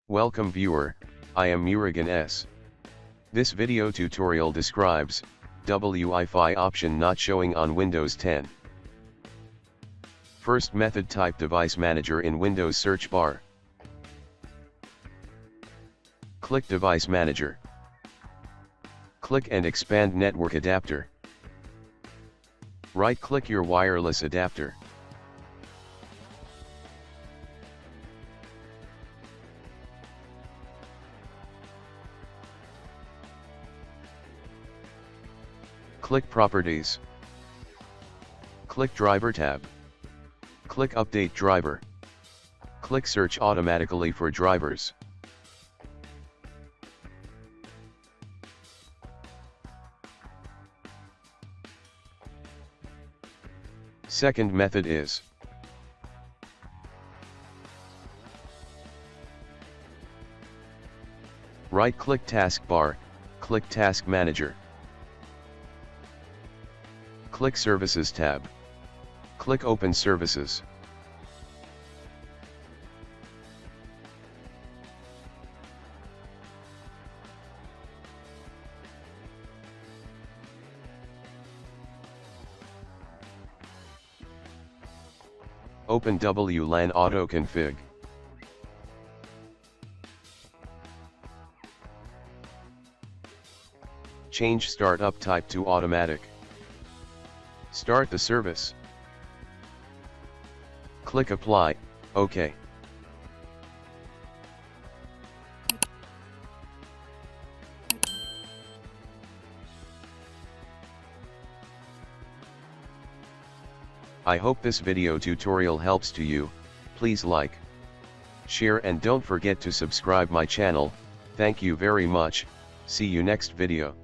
Welcome viewer, I am Murugan S. This video tutorial describes Wi-Fi option not showing on Windows 10. First method, type Device Manager in Windows search bar. Click Device Manager. Click and expand Network Adapter. Right-click your wireless adapter. Click Properties. Click Driver tab. Click Update Driver. Click Search automatically for drivers. Second method is right-click Taskbar, click Task Manager. Click Services tab. Click Open Services. Open WLAN Auto Config. Change Startup type to Automatic. Start the service. Click Apply, OK. I hope this video tutorial helps to you. Please like, share and don't forget to subscribe my channel. Thank you very much. See you next video.